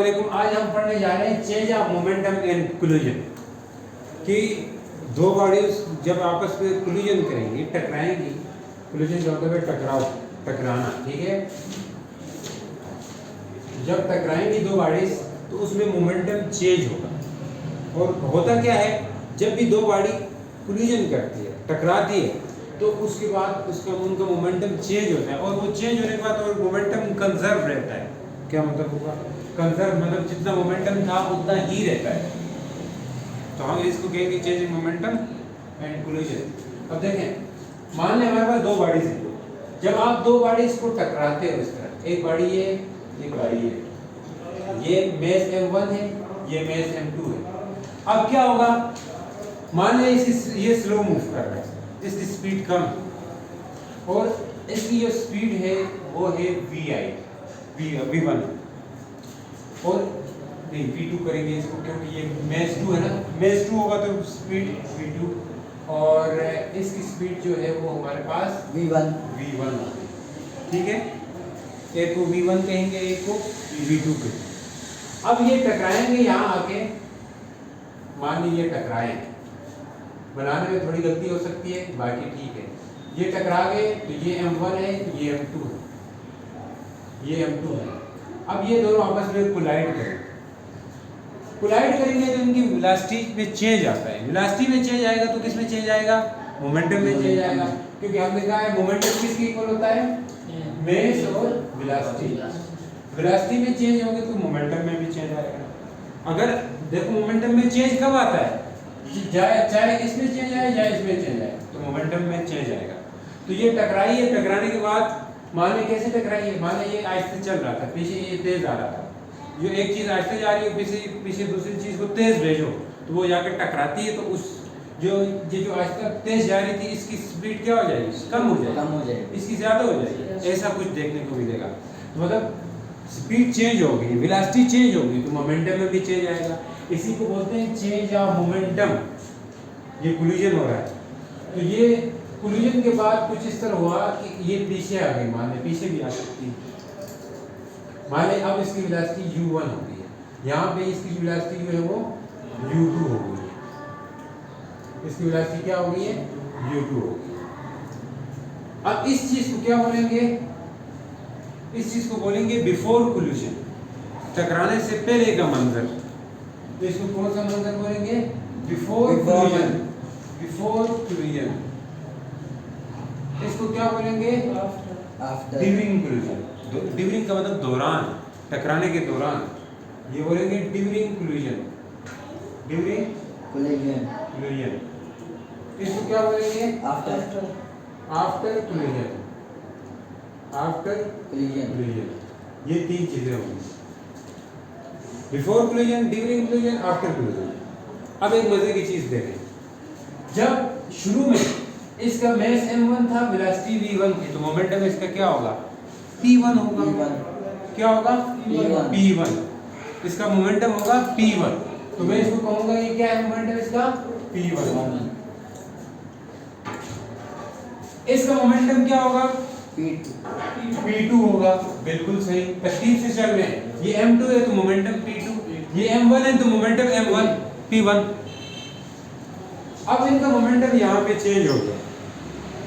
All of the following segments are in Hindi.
आज हम पढ़ने जा रहे हैं change of momentum and collision कि दो बॉडीज जब आपस में कोलिजन करेंगी, टकराएंगी। कोलिजन का मतलब है टकराव, टकराना, ठीक है। जब टकराएंगी दो बॉडीज तो उसमें मोमेंटम चेंज होगा। और होता क्या है, जब भी दो बॉडी कोलिजन करती है, टकराती है, तो उसके बाद उनका मोमेंटम चेंज होता है। और वो चेंज होने के बाद और मोमेंटम कंजर्व रहता है। क्या मतलब होगा कंजर्व? मतलब जितना मोमेंटम था उतना ही रहता है। तो हम इसको कहेंगे change in momentum and collision. अब देखें, मान लें हमारे पास दो बॉडीज हैं। जब आप दो बॉडीज को टकराते हो इस तरह, एक बॉडी ये, एक बॉडी ये मेस m1 है, ये मेस m2 है। अब क्या होगा, मान लें ये स्लो मूव कर रहा है, इसकी स्पीड कम, और इसकी जो स्पीड है वो है v1, और नहीं v2 करेंगे इसको, क्योंकि ये मेस 2 है ना, मेस 2 होगा तो स्पीड v2, और इसकी स्पीड जो है वो हमारे पास v1 होगी, ठीक है। एक को v1 कहेंगे, एक को v2 कहेंगे। अब ये टकराएंगे यहाँ आके, मान लीजिए टकराए, बनाने में थोड़ी गलती हो सकती है, बाकी ठीक है। ये टकरा गए तो ये m1 है, ये m2 है, ये m2 है। अब ये दोनों आपस में कोलाइड करेंगे। कोलाइड करेंगे तो इनकी वेलोसिटी में चेंज आता है। वेलोसिटी में चेंज आएगा तो किस में चेंज आएगा? मोमेंटम में चेंज आएगा, क्योंकि हमने कहा है मोमेंटम किसके इक्वल होता है? मेस और वेलोसिटी। वेलोसिटी में चेंज होगी तो मोमेंटम में भी चेंज आएगा। अगर देखो मोमेंटम में चेंज कब आता है? चाहे इसमें चेंज आए चाहे इसमें चेंज आए, तो मोमेंटम में चेंज आएगा। तो ये टकराई है, टकराने के बाद मान ले कैसे टकराई है, मान ले ये आहिस्ते चल रहा था, पीछे ये तेज आ रहा था। जो एक चीज आहिस्ते जा रही है, पीछे दूसरी चीज को तेज भेजो तो वो जाकर टकराती है, तो उस जो आहिस्ते तेज जा रही थी इसकी स्पीड क्या हो जाएगी? कम हो जाएगी, इसकी ज्यादा हो जाएगी। ऐसा कुछ देखने को मिलेगा। तो मतलब स्पीड चेंज होगी, वेलोसिटी चेंज होगी, तो मोमेंटम में भी चेंज आएगा। इसी को बोलते हैं चेंज ऑफ मोमेंटम। ये कोलिजन हो रहा है, तो ये कोलिजन के बाद कुछ इस तरह हुआ कि ये पीछे आ गई, मान ले पीछे भी आ सकती है। मान ले अब इसकी वेलोसिटी u1 हो गई है, यहाँ पे इसकी वेलोसिटी जो है वो u2 हो गई है। इसकी वेलोसिटी क्या हो गई है? u2 हो गई। अब इस चीज को क्या बोलेंगे? इस चीज को बोलेंगे बिफोर कोलिजन, टकराने से पहले का मंजर। तो इसको कौन सा मंजर बोलेंगे? Before collision. Before collision. इसको क्या बोलेंगे? आफ्टर। During collision. ड्यूरिंग का मतलब दौरान, टकराने के दौरान, ये बोलेंगे ड्यूरिंग कोलिजन। During collision. इसको क्या बोलेंगे? After. After collision. After collision. ये तीन चीजें होंगी, before collision, during collision, after collision. अब एक मजे की चीज देखें, जब शुरू में इसका मेस m1 था, वेलोसिटी v1 थी, तो मोमेंटम इसका क्या होगा? p1 होगा। क्या होगा? p1। इसका मोमेंटम होगा p1। तो मैं इसको कहूंगा ये क्या है मोमेंटम इसका? p1। इसका मोमेंटम क्या होगा? p2 होगा। बिल्कुल सही, तरतीब से चल रहे हैं। ये m2 है तो मोमेंटम p2, ये m1 है तो मोमेंटम m1 p1। अब इनका मोमेंटम यहाँ पे चेंज हो गया,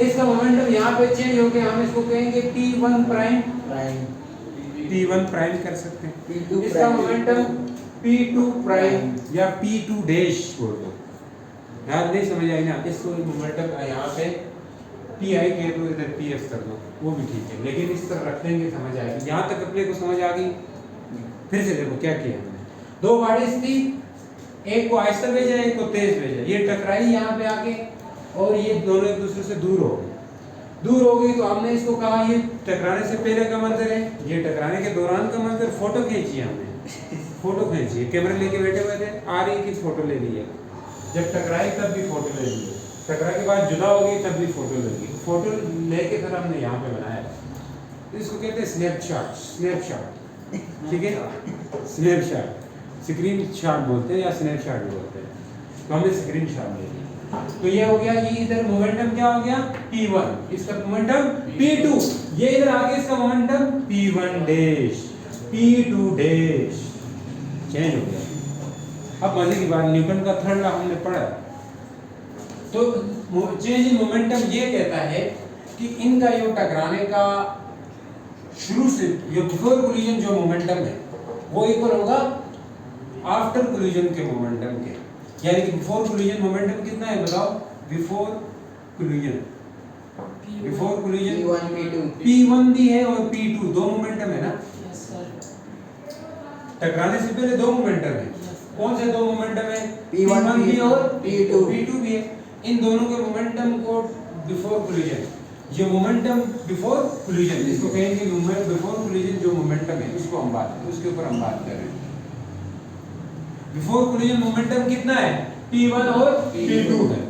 इसका मोमेंटम यहाँ पे चेंज हो गया, हम इसको कहेंगे p1 प्राइम। p1 प्राइम कर सकते हैं। इसका मोमेंटम p2 प्राइम या p2 डैश बोल दो। याद नहीं समझ आई ना? इसको मोमेंटम यहाँ पे pi कह दो, इधर pf कर दो, वो भी ठीक है, लेकिन इस तरह रख देंगे समझ आएगी। यहाँ तक अपने को समझ आ गई। फिर से देखो क्या किया हमने। दो बॉडीज थी, एक को आहिस्ता भेजा, एक को तेज भेजा। ये टकराई यहाँ पे आके, और ये दोनों एक दूसरे से दूर हो गई। तो हमने इसको कहा ये टकराने से पहले का मंजर है, ये टकराने के दौरान का मंजर। फोटो खींची हमने, फोटो खींची, कैमरा लेके बैठे हुए थे, आ रही की फोटो ले ली है। जब टकराई तब भी फोटो ले ली, टकरा के बाद जुदा हो गई तब भी फोटो लगी। फोटो लेके फिर हमने यहाँ पे बनाया। इसको कहते हैं स्नैपशॉट, ठीक है। स्नैपशॉट, स्क्रीन शॉट बोलते हैं या स्नैपशॉट बोलते हैं। तो हमने स्क्रीन शॉट ले ली। तो ये हो गया, ये इधर मोमेंटम क्या हो गया? p1, इसका मोमेंटम p2, ये इधर आगे इसका momentum p1 dash, p2 dash, change हो गया। अब मजे की बात, न्यूटन का थर्ड लॉ हमने पढ़ा, तो चेंज इन मोमेंटम ये कहता है कि इनका जो टकराने का शुरू से जो बिफोर कोलिजन जो मोमेंटम है वो इक्वल होगा आफ्टर कोलिजन के मोमेंटम के। यानी कि बिफोर कोलिजन मोमेंटम कितना है बताओ? बिफोर कोलिजन P1 भी है और P2 दो मोमेंटम है ना। टकराने से पहले दो मोमेंटम है। कौन से दो मोमेंटम है? P1 भी और P2 भी है। इन दोनों के मोमेंटम को बिफोर कोलिजन, ये मोमेंटम बिफोर कोलिजन, इसको कहेंगे बिफोर कोलिजन जो मोमेंटम है उसको हम उसके ऊपर हम बात कर रहे हैं। बिफोर कोलिजन मोमेंटम कितना है? P1 और P2 है।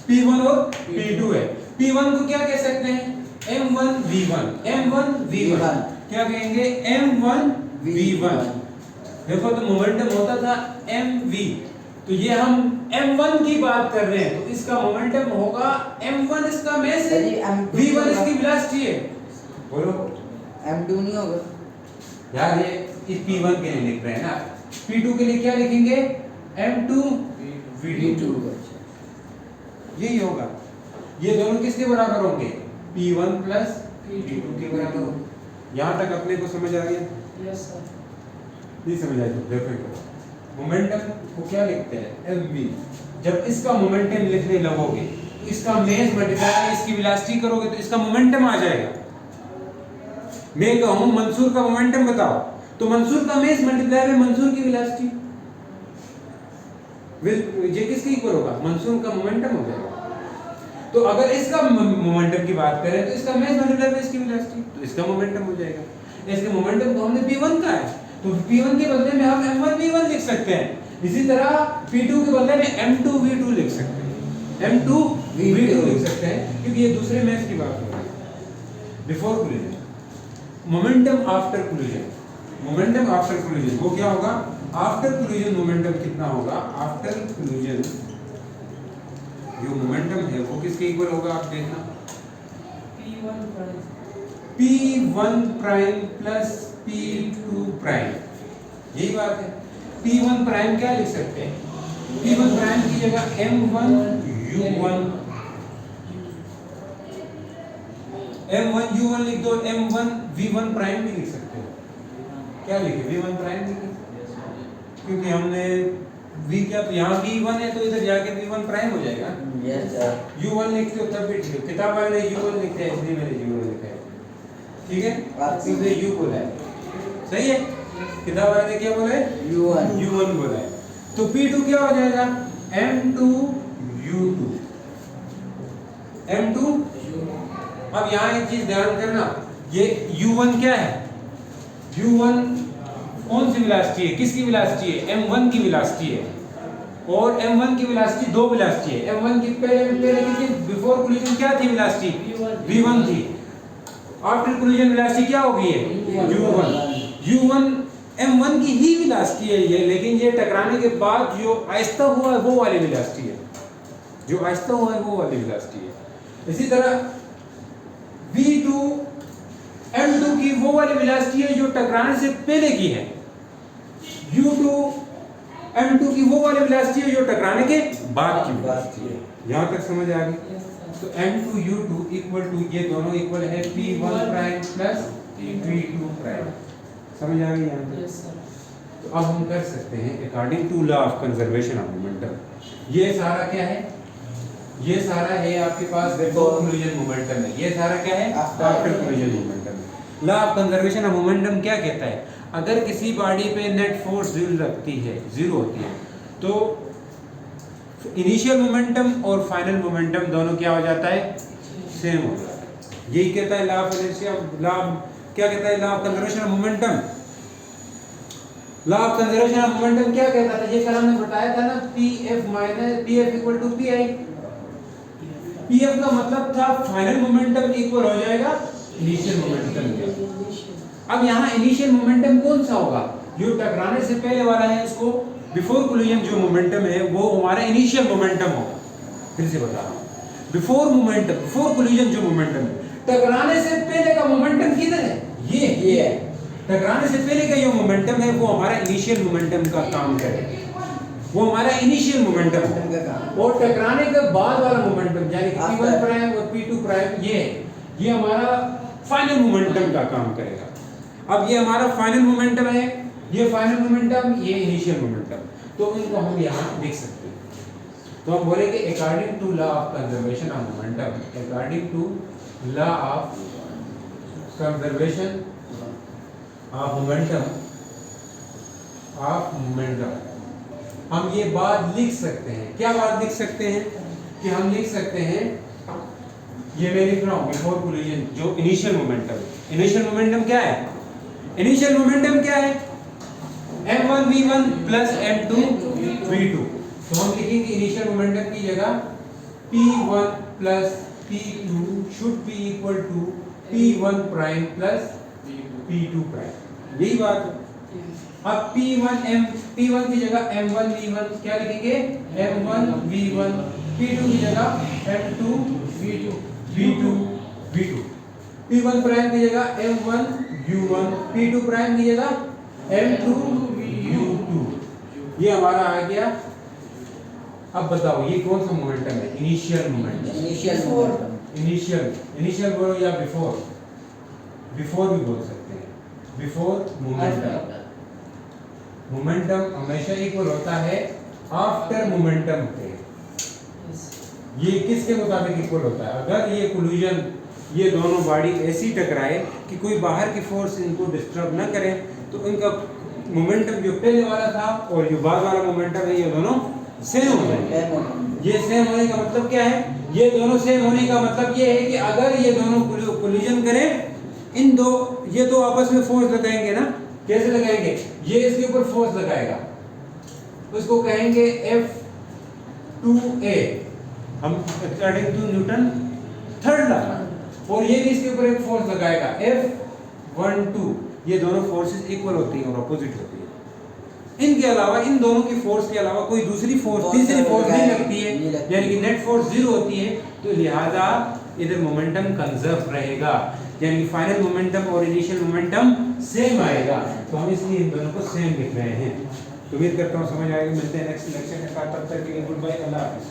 P1 और P2 है। P1 को क्या कह सकते हैं? M1V1। M1V1 क्या कहेंगे? M1V1। देखो तो मोमेंटम होता था mv, तो ये हम m1 की बात कर रहे हैं, तो इसका मोमेंटम होगा m1, इसका मास है, v1 इसकी वेलोसिटी है। बोलो m2 नहीं होगा यार, ये इस p1 के लिए लिख रहे हैं ना, p2 के लिए क्या लिखेंगे? m2 v2। यही होगा। ये दोनों किसके बराबर होंगे? p1 प्लस p2 के बराबर होंगे। यहाँ तक अपने को समझ आ गया? Yes sir. नहीं समझ आए तो देखो, मोमेंटम को क्या लिखते हैं? mv। जब इसका मोमेंटम लिखने लगोगे तो इसका मास मल्टीप्लाई इसकी वेलोसिटी करोगे तो इसका मोमेंटम आ जाएगा। मैं कहूं मंसूर का मोमेंटम बताओ, तो मंसूर का मास मल्टीप्लाई बाय मंसूर की वेलोसिटी, ये किसके इक्वल होगा? मंसूर का मोमेंटम हो जाएगा। तो अगर इसका मोमेंटम की बात करें तो इसका मास मल्टीप्लाई बाय इसकी वेलोसिटी, तो इसका मोमेंटम हो जाएगा। इसके मोमेंटम तो हमने p1 का है, तो p1 के बदले में हम m1v1 लिख सकते हैं। इसी तरह p2 के बदले में m2v2 लिख सकते हैं, m2v2 लिख सकते हैं, क्योंकि ये दूसरे मास की बात हो रही है। Before collision, momentum after collision, momentum after collision वो क्या होगा? आफ्टर कोलिजन मोमेंटम कितना होगा? आफ्टर कोलिजन जो मोमेंटम है वो किसके इक्वल होगा? आप देखना, P1 prime plus P2 prime, यही बात है। P1 प्राइम क्या लिख सकते हैं? P1 प्राइम की जगह M1U1, M1U1 लिख दो, M1V1 प्राइम भी लिख सकते हो। क्या लिखे? V1 प्राइम लिखे, क्योंकि हमने V क्या, तो यहाँ V1 है तो इधर जाके V1 प्राइम हो जाएगा। Yes sir. U1 लिखते हो तब भी ठीक है, किताब वाले U1 लिखते हैं इसलिए मैंने U1 लिखा है, ठीक है? इसलिए U बोला है, सही है? किताब वाले ने क्या बोला है? U1 बोला है। तो P2 क्या हो जाएगा? M2U2, M2। अब यहाँ एक चीज ध्यान करना, ये U1 क्या है? U1 कौन सी वेलोसिटी है? किसकी वेलोसिटी है? M1 की वेलोसिटी है, और M1 की वेलोसिटी दो वेलोसिटी है। M1 की पहले कितनी? बिफोर कोलिजन क्या थी वेलोसिटी? V1 थी। आफ्टर कोलिजन वेलोसिटी क्या हो गई है? U1 M1 की ही वेलोसिटी है ये, लेकिन ये टकराने के बाद जो आहिस्ता हुआ है वो वाली वेलोसिटी है, जो आहिस्ता हुआ है वो वाली वेलोसिटी है। इसी तरह V2 M2 की वो वाली वेलोसिटी है जो टकराने से पहले की है। U2 M2 की वो वाली वेलोसिटी है जो टकराने के बाद की वेलोसिटी है। यहाँ तक समझ आ गई? तो M2U2 इक्वल टू, ये दोनों इक्वल है P1 prime plus P2 prime. समझ आ गई यहाँ तक? तो अब हम कर सकते हैं according to law of conservation of momentum, ये सारा क्या है? ये सारा है आपके पास बिफोर कोलिजन मोमेंटम है, ये सारा क्या है? आफ्टर कोलिजन मोमेंटम है। Law of conservation of momentum क्या कहता है? अगर किसी बॉडी पे नेट फोर्स जीरो होती है, तो इनिशियल मोमेंटम और फाइनल मोमेंटम दोनों क्या हो जाता है? सेम हो जाता है। यही कहता है लॉ ऑफ इनर्शिया। लॉ क्या कहता है? Law of conservation of momentum. Law of conservation of momentum क्या कहता था? ये कल हमने बताया था ना, Pf equal to Pi। Pf का मतलब था फाइनल मोमेंटम इक्वल हो जाएगा इनिशियल मोमेंटम के। अब यहाँ इनिशियल मोमेंटम कौन सा होगा? जो टकराने से पहले वाला है, उसको बिफोर कोलिजन जो मोमेंटम है वो हमारा इनिशियल मोमेंटम होगा। फिर से बता रहा हूँ, बिफोर मोमेंटम, बिफोर कोलिजन जो मोमेंटम है, टकराने से पहले का मोमेंटम किधर है? ये है। टकराने से पहले का जो मोमेंटम है वो हमारा इनिशियल मोमेंटम का काम करेगा, वो हमारा इनिशियल मोमेंटम है। का काम। और टकराने के बाद वाला मोमेंटम यानी कि After. P1 प्राइम और P2 प्राइम ये हमारा फाइनल मोमेंटम का काम करेगा। अब ये हमारा फाइनल मोमेंटम है, ये फाइनल मोमेंटम, ये इनिशियल मोमेंटम, तो उनको हम यहाँ लिख सकते हैं। तो हम बोलेंगे according to law of conservation of momentum, according to law of conservation of momentum हम ये बात लिख सकते हैं। क्या बात लिख सकते हैं कि हम लिख सकते हैं, ये मैं लिख रहा हूं बिफोर कोलिजन जो इनिशियल मोमेंटम है। इनिशियल मोमेंटम क्या है? इनिशियल मोमेंटम क्या है? m1 v1 plus m2 v2। तो हम लिखेंगे इनिशियल मोमेंटम की जगह p1 plus p2 should be equal to p1 prime plus p2 prime. यही बात है। अब P1 की जगह m1 v1 क्या लिखेंगे? m1 v1, P2 की जगह m2 v2 P1 प्राइम की जगह m1 u1, P2 प्राइम की जगह m2 u2। ये हमारा आ गया। अब बताओ ये कौन सा मोमेंटम है? Initial momentum. इनिशियल बोलो या बिफोर भी बोल सकते हैं। Before momentum. मोमेंटम हमेशा इक्वल होता है आफ्टर मोमेंटम के। ये किसके मुताबिक इक्वल होता है? अगर ये कोलिजन, ये दोनों बॉडी ऐसी टकराए कि कोई बाहर की फोर्स इनको डिस्टर्ब ना करे, तो इनका मोमेंटम जो पहले वाला था और जो बाद वाला मोमेंटम है ये दोनों सेम हो जाएंगे। ये सेम होने का मतलब क्या है? ये दोनों सेम होने का मतलब ये है कि अगर ये दोनों कोलिजन करें, ये दो आपस में फोर्स लगाएंगे ना। कैसे लगाएंगे? ये इसके ऊपर फोर्स लगाएगा, उसको कहेंगे F2A, हम according to Newton third law. और ये भी इसके ऊपर एक फोर्स लगाएगा F12। ये दोनों फोर्सेस इक्वल होती हैं और अपोजिट होती हैं। इनके अलावा, इन दोनों की फोर्स के अलावा कोई दूसरी फोर्स, तीसरी फोर्स नहीं लगती है, यानी कि नेट फोर्स 0 होती है। तो लिहाजा इधर मोमेंटम कंजर्व रहेगा, यानी फाइनल मोमेंटम और इनिशियल मोमेंटम सेम आएगा। तो हम इसलिए इन दोनों को सेम लिख रहे हैं। तो उम्मीद करता हूँ समझ आएगी। मिलते हैं नेक्स्ट लेक्चर के साथ, तब तक के लिए गुड बाय, अल्लाह हाफिज़।